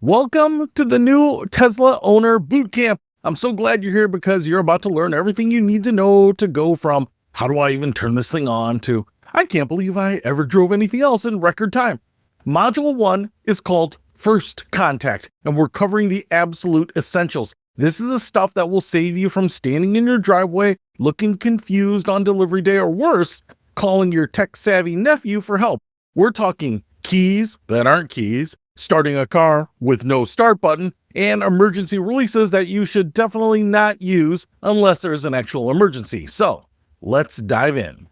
Welcome to the new Tesla owner bootcamp. I'm so glad you're here because you're about to learn everything you need to know to go from how do I even turn this thing on to I can't believe I ever drove anything else in record time. Module 1 is called First Contact, and we're covering the absolute essentials. This is the stuff that will save you from standing in your driveway, looking confused on delivery day, or worse, calling your tech-savvy nephew for help. We're talking keys that aren't keys, starting a car with no start button, and emergency releases that you should definitely not use unless there's an actual emergency. So let's dive in.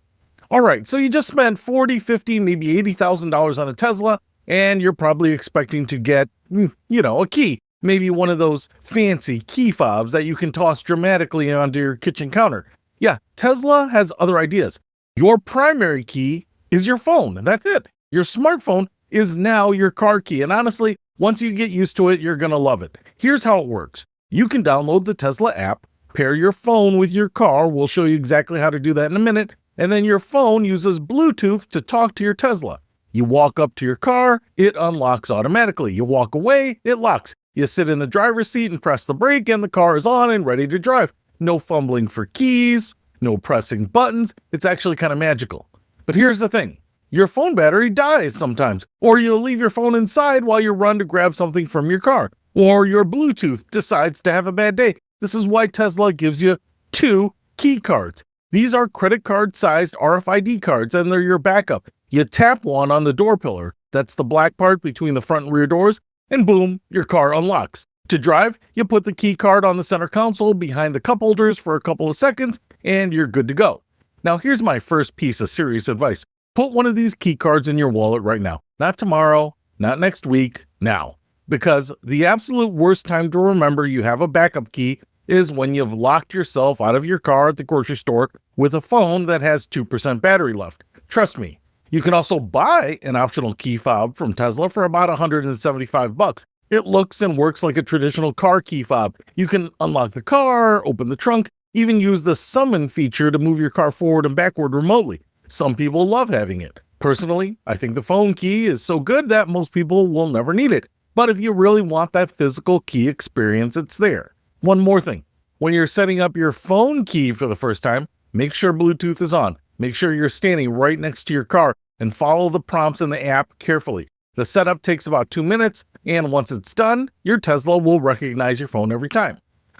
All right, so you just spent $40, $50, maybe $80,000 on a Tesla, and you're probably expecting to get, a key. Maybe one of those fancy key fobs that you can toss dramatically onto your kitchen counter. Yeah, Tesla has other ideas. Your primary key is your phone, and that's it. Your smartphone is now your car key, and honestly, once you get used to it, you're going to love it. Here's how it works. You can download the Tesla app, pair your phone with your car. We'll show you exactly how to do that in a minute. And then your phone uses Bluetooth to talk to your Tesla. You walk up to your car, it unlocks automatically. You walk away, it locks. You sit in the driver's seat and press the brake, and the car is on and ready to drive. No fumbling for keys, no pressing buttons. It's actually kind of magical. But here's the thing. Your phone battery dies sometimes, or you'll leave your phone inside while you run to grab something from your car, or your Bluetooth decides to have a bad day. This is why Tesla gives you 2 key cards. These are credit card sized RFID cards, and they're your backup. You tap one on the door pillar, that's the black part between the front and rear doors, and boom, your car unlocks. To drive, you put the key card on the center console behind the cup holders for a couple of seconds, and you're good to go. Now here's my first piece of serious advice. Put one of these key cards in your wallet right now. Not tomorrow, not next week, now. Because the absolute worst time to remember you have a backup key is when you've locked yourself out of your car at the grocery store with a phone that has 2% battery left. Trust me. You can also buy an optional key fob from Tesla for about $175. It looks and works like a traditional car key fob. You can unlock the car, open the trunk, even use the summon feature to move your car forward and backward remotely. Some people love having it. Personally, I think the phone key is so good that most people will never need it. But if you really want that physical key experience, it's there. One more thing. When you're setting up your phone key for the first time, make sure Bluetooth is on. Make sure you're standing right next to your car and follow the prompts in the app carefully. The setup takes about 2 minutes, and once it's done, your Tesla will recognize your phone every time.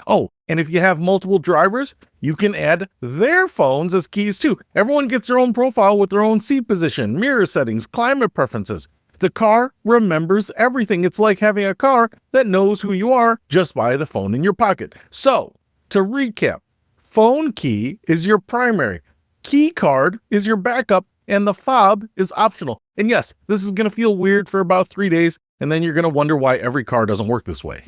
Oh, and if you have multiple drivers, you can add their phones as keys too. Everyone gets their own profile with their own seat position, mirror settings, climate preferences. The car remembers everything. It's like having a car that knows who you are just by the phone in your pocket. So, to recap, phone key is your primary, key card is your backup, and the fob is optional. And yes, this is going to feel weird for about 3 days, and then you're going to wonder why every car doesn't work this way.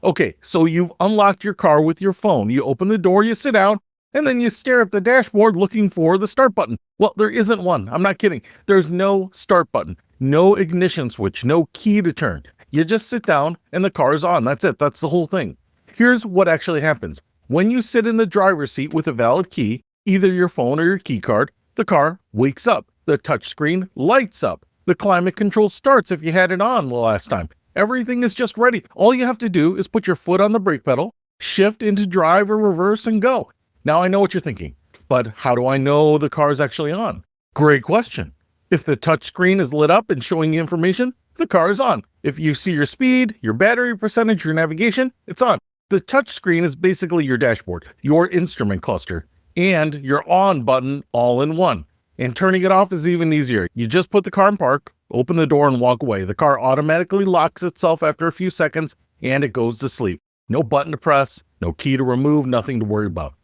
Okay, so you've unlocked your car with your phone. You open the door, you sit down, and then you stare at the dashboard looking for the start button. Well, there isn't one. I'm not kidding. There's no start button, no ignition switch, no key to turn. You just sit down and the car is on. That's it. That's the whole thing. Here's what actually happens. When you sit in the driver's seat with a valid key, either your phone or your key card, the car wakes up. The touchscreen lights up. The climate control starts if you had it on the last time. Everything is just ready. All you have to do is put your foot on the brake pedal, shift into drive or reverse, and go. Now I know what you're thinking, but how do I know the car is actually on? Great question. If the touchscreen is lit up and showing you information, the car is on. If you see your speed, your battery percentage, your navigation, it's on. The touchscreen is basically your dashboard, your instrument cluster, and your on button all in one. And turning it off is even easier. You just put the car in park, open the door, and walk away. The car automatically locks itself after a few seconds, and it goes to sleep. No button to press, no key to remove, nothing to worry about.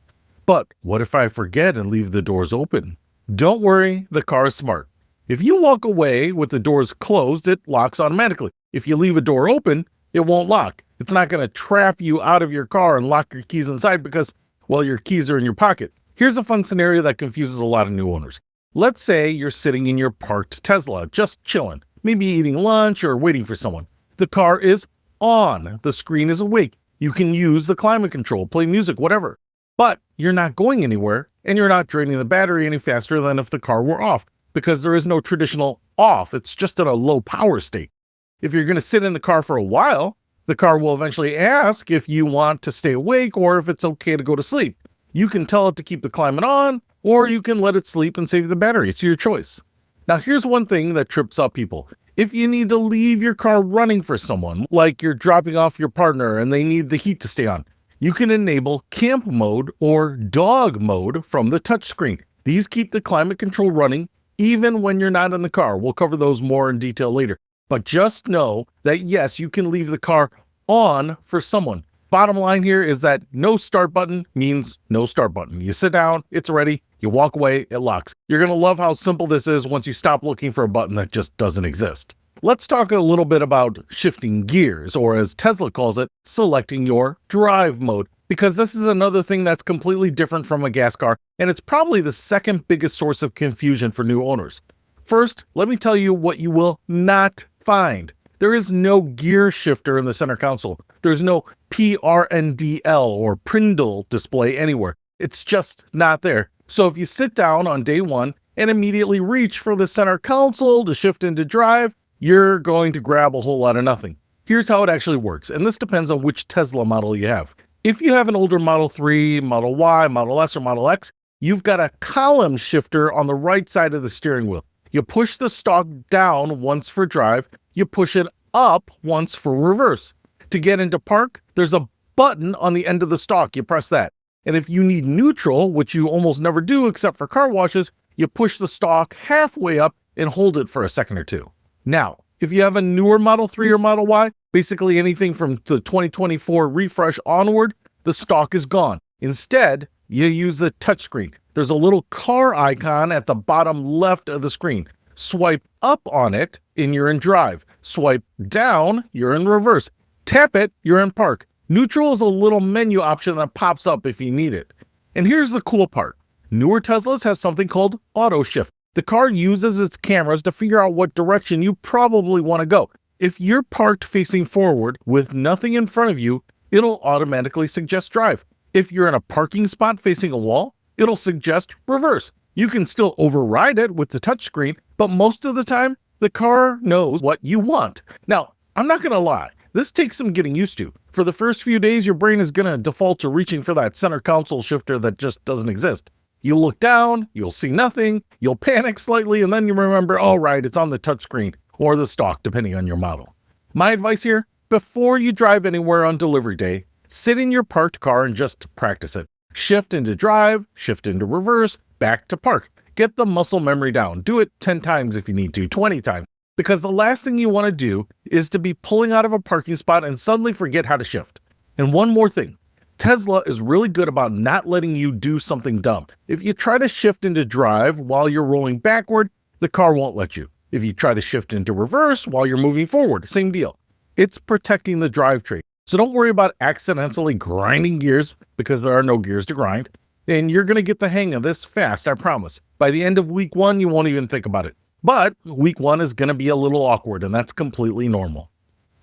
But what if I forget and leave the doors open? Don't worry, the car is smart. If you walk away with the doors closed, it locks automatically. If you leave a door open, it won't lock. It's not going to trap you out of your car and lock your keys inside because, well, your keys are in your pocket. Here's a fun scenario that confuses a lot of new owners. Let's say you're sitting in your parked Tesla, just chilling, maybe eating lunch or waiting for someone. The car is on. The screen is awake. You can use the climate control, play music, whatever. But you're not going anywhere, and you're not draining the battery any faster than if the car were off, because there is no traditional off. It's just in a low power state. If you're going to sit in the car for a while, the car will eventually ask if you want to stay awake or if it's okay to go to sleep. You can tell it to keep the climate on, or you can let it sleep and save the battery. It's your choice. Now, here's one thing that trips up people. If you need to leave your car running for someone, like you're dropping off your partner and they need the heat to stay on, you can enable camp mode or dog mode from the touchscreen. These keep the climate control running even when you're not in the car. We'll cover those more in detail later. But just know that yes, you can leave the car on for someone. Bottom line here is that no start button means no start button. You sit down, it's ready, you walk away, it locks. You're going to love how simple this is once you stop looking for a button that just doesn't exist. Let's talk a little bit about shifting gears, or as Tesla calls it, selecting your drive mode, because this is another thing that's completely different from a gas car, and it's probably the second biggest source of confusion for new owners. First, let me tell you what you will not find. There is no gear shifter in the center console. There's no PRNDL or Prindle display anywhere. It's just not there. So if you sit down on day one and immediately reach for the center console to shift into drive, you're going to grab a whole lot of nothing. Here's how it actually works, and this depends on which Tesla model you have. If you have an older Model 3, Model Y, Model S, or Model X, you've got a column shifter on the right side of the steering wheel. You push the stalk down once for drive, you push it up once for reverse. To get into park, there's a button on the end of the stalk. You press that. And if you need neutral, which you almost never do except for car washes, you push the stalk halfway up and hold it for a second or two. Now, if you have a newer Model 3 or Model Y, basically anything from the 2024 refresh onward, the stalk is gone. Instead, you use a touchscreen. There's a little car icon at the bottom left of the screen. Swipe up on it and you're in drive. Swipe down, you're in reverse. Tap it, you're in park. Neutral is a little menu option that pops up if you need it. And here's the cool part. Newer Teslas have something called auto shift. The car uses its cameras to figure out what direction you probably want to go. If you're parked facing forward with nothing in front of you, it'll automatically suggest drive. If you're in a parking spot facing a wall, it'll suggest reverse. You can still override it with the touchscreen, but most of the time, the car knows what you want. Now, I'm not going to lie. This takes some getting used to. For the first few days, your brain is going to default to reaching for that center console shifter that just doesn't exist. You'll look down, you'll see nothing, you'll panic slightly, and then you remember, all right, it's on the touchscreen or the stalk, depending on your model. My advice here, before you drive anywhere on delivery day, sit in your parked car and just practice it. Shift into drive, shift into reverse, back to park. Get the muscle memory down. Do it 10 times if you need to, 20 times. Because the last thing you want to do is to be pulling out of a parking spot and suddenly forget how to shift. And one more thing. Tesla is really good about not letting you do something dumb. If you try to shift into drive while you're rolling backward, the car won't let you. If you try to shift into reverse while you're moving forward, same deal. It's protecting the drivetrain. So don't worry about accidentally grinding gears because there are no gears to grind. And you're going to get the hang of this fast, I promise. By the end of week 1, you won't even think about it. But week 1 is going to be a little awkward, and that's completely normal.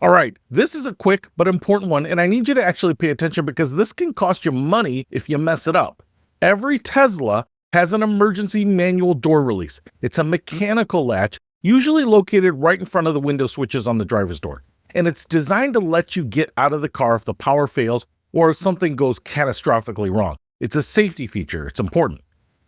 All right, this is a quick but important one, and I need you to actually pay attention because this can cost you money if you mess it up. Every Tesla has an emergency manual door release. It's a mechanical latch, usually located right in front of the window switches on the driver's door. And it's designed to let you get out of the car if the power fails or if something goes catastrophically wrong. It's a safety feature. It's important.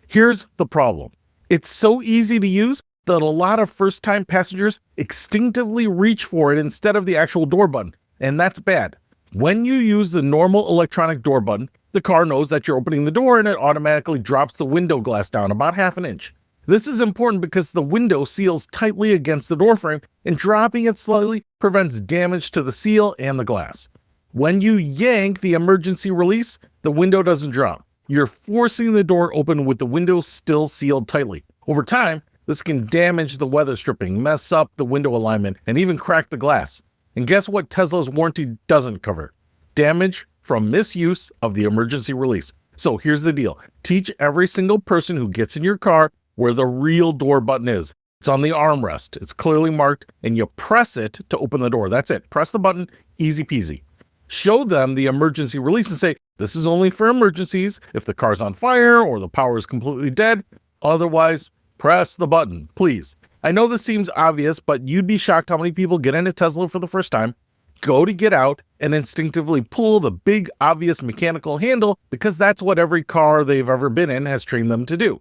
Here's the problem. It's so easy to use that a lot of first-time passengers instinctively reach for it instead of the actual door button, and that's bad. When you use the normal electronic door button, the car knows that you're opening the door and it automatically drops the window glass down about half an inch. This is important because the window seals tightly against the door frame, and dropping it slightly prevents damage to the seal and the glass. When you yank the emergency release, the window doesn't drop. You're forcing the door open with the window still sealed tightly. Over time, this can damage the weather stripping, mess up the window alignment, and even crack the glass. And guess what Tesla's warranty doesn't cover? Damage from misuse of the emergency release. So here's the deal. Teach every single person who gets in your car where the real door button is. It's on the armrest. It's clearly marked, and you press it to open the door. That's it. Press the button, easy peasy. Show them the emergency release and say, this is only for emergencies, if the car's on fire or the power is completely dead. Otherwise, press the button, please. I know this seems obvious, but you'd be shocked how many people get into Tesla for the first time, go to get out, and instinctively pull the big, obvious mechanical handle because that's what every car they've ever been in has trained them to do.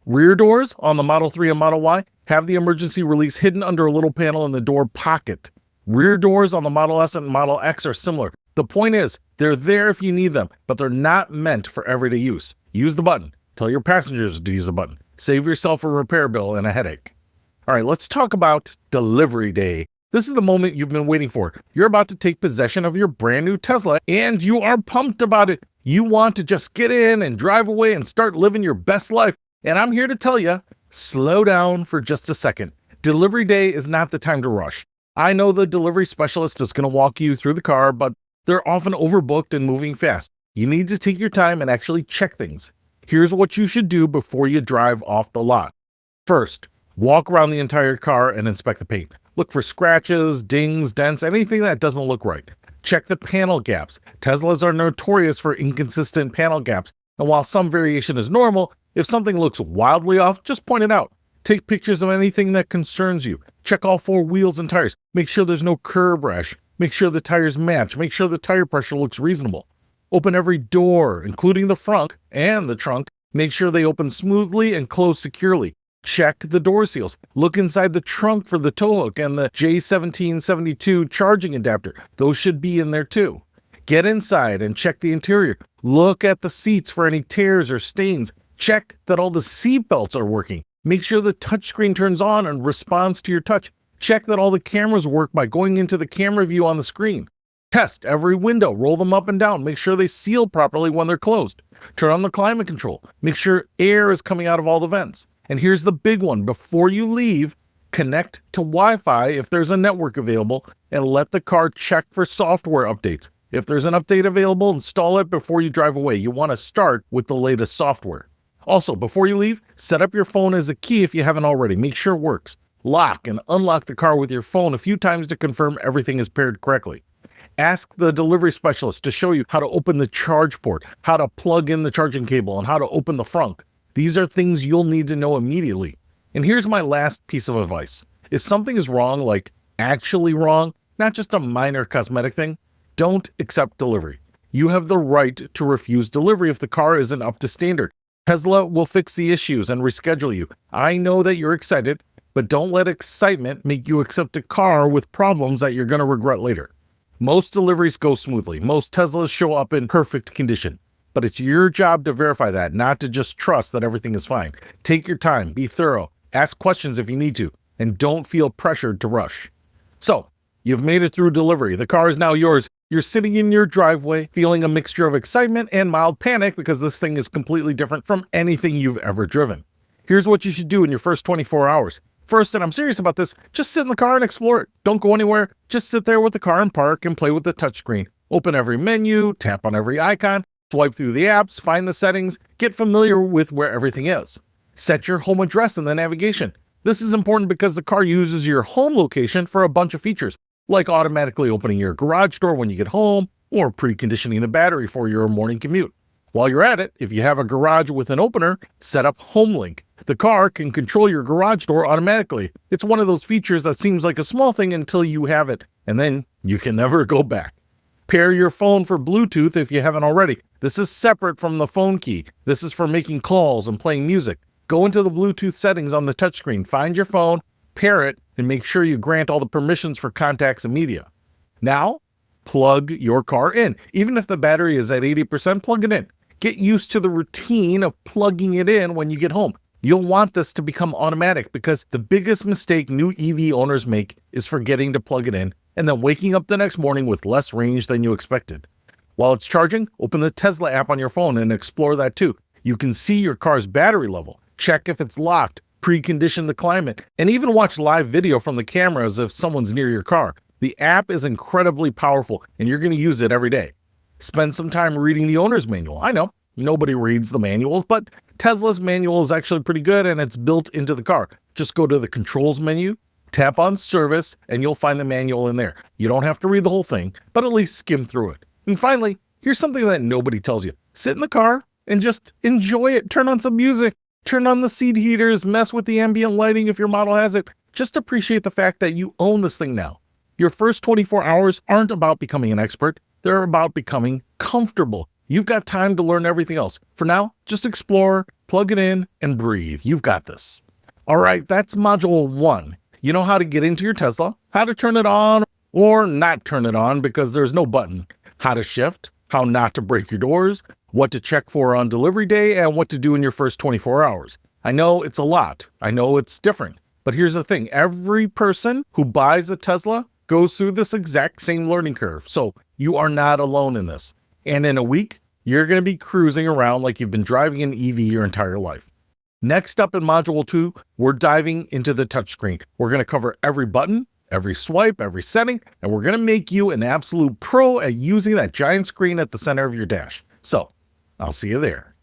Rear doors on the Model 3 and Model Y have the emergency release hidden under a little panel in the door pocket. Rear doors on the Model S and Model X are similar. The point is, they're there if you need them, but they're not meant for everyday use. Use the button. Tell your passengers to use the button. Save yourself a repair bill and a headache. All right, let's talk about delivery day. This is the moment you've been waiting for. You're about to take possession of your brand new Tesla, and you are pumped about it. You want to just get in and drive away and start living your best life. And I'm here to tell you, slow down for just a second. Delivery day is not the time to rush. I know the delivery specialist is going to walk you through the car, but they're often overbooked and moving fast. You need to take your time and actually check things. Here's what you should do before you drive off the lot. First, walk around the entire car and inspect the paint. Look for scratches, dings, dents, anything that doesn't look right. Check the panel gaps. Teslas are notorious for inconsistent panel gaps, and while some variation is normal, if something looks wildly off, just point it out. Take pictures of anything that concerns you. Check all 4 wheels and tires. Make sure there's no curb rash. Make sure the tires match. Make sure the tire pressure looks reasonable. Open every door, including the front and the trunk. Make sure they open smoothly and close securely. Check the door seals. Look inside the trunk for the tow hook and the J1772 charging adapter. Those should be in there too. Get inside and check the interior. Look at the seats for any tears or stains. Check that all the seat belts are working. Make sure the touchscreen turns on and responds to your touch. Check that all the cameras work by going into the camera view on the screen. Test every window, roll them up and down, make sure they seal properly when they're closed. Turn on the climate control, make sure air is coming out of all the vents. And here's the big one, before you leave, connect to Wi-Fi if there's a network available, and let the car check for software updates. If there's an update available, install it before you drive away. You want to start with the latest software. Also, before you leave, set up your phone as a key if you haven't already. Make sure it works. Lock and unlock the car with your phone a few times to confirm everything is paired correctly. Ask the delivery specialist to show you how to open the charge port, how to plug in the charging cable, and how to open the frunk. These are things you'll need to know immediately. And here's my last piece of advice. If something is wrong, like actually wrong, not just a minor cosmetic thing, don't accept delivery. You have the right to refuse delivery if the car isn't up to standard. Tesla will fix the issues and reschedule you. I know that you're excited, but don't let excitement make you accept a car with problems that you're going to regret later. Most deliveries go smoothly. Most Teslas show up in perfect condition. But it's your job to verify that, not to just trust that everything is fine. Take your time, be thorough, ask questions if you need to, and don't feel pressured to rush. So, you've made it through delivery. The car is now yours. You're sitting in your driveway, feeling a mixture of excitement and mild panic because this thing is completely different from anything you've ever driven. Here's what you should do in your first 24 hours. First, and I'm serious about this, just sit in the car and explore it. Don't go anywhere. Just sit there with the car and park and play with the touchscreen. Open every menu, tap on every icon, swipe through the apps, find the settings, get familiar with where everything is. Set your home address in the navigation. This is important because the car uses your home location for a bunch of features, like automatically opening your garage door when you get home, or preconditioning the battery for your morning commute. While you're at it, if you have a garage with an opener, set up HomeLink. The car can control your garage door automatically. It's one of those features that seems like a small thing until you have it, and then you can never go back. Pair your phone for Bluetooth if you haven't already. This is separate from the phone key. This is for making calls and playing music. Go into the Bluetooth settings on the touchscreen, find your phone, pair it, and make sure you grant all the permissions for contacts and media. Now, plug your car in. Even if the battery is at 80%, plug it in. Get used to the routine of plugging it in when you get home. You'll want this to become automatic because the biggest mistake new EV owners make is forgetting to plug it in and then waking up the next morning with less range than you expected. While it's charging, open the Tesla app on your phone and explore that too. You can see your car's battery level, check if it's locked, precondition the climate, and even watch live video from the cameras if someone's near your car. The app is incredibly powerful and you're going to use it every day. Spend some time reading the owner's manual. I know, nobody reads the manuals, but Tesla's manual is actually pretty good and it's built into the car. Just go to the controls menu, tap on service, and you'll find the manual in there. You don't have to read the whole thing, but at least skim through it. And finally, here's something that nobody tells you. Sit in the car and just enjoy it. Turn on some music, turn on the seat heaters, mess with the ambient lighting if your model has it. just appreciate the fact that you own this thing now. Your first 24 hours aren't about becoming an expert. They're about becoming comfortable. You've got time to learn everything else. For now, just explore, plug it in, and breathe. You've got this. All right, that's module 1. You know how to get into your Tesla, how to turn it on or not turn it on because there's no button, how to shift, how not to break your doors, what to check for on delivery day, and what to do in your first 24 hours. I know it's a lot. I know it's different. But here's the thing. Every person who buys a Tesla goes through this exact same learning curve. So you are not alone in this. And in a week, you're going to be cruising around like you've been driving an EV your entire life. Next up in module 2, we're diving into the touchscreen. We're going to cover every button, every swipe, every setting, and we're going to make you an absolute pro at using that giant screen at the center of your dash. So I'll see you there.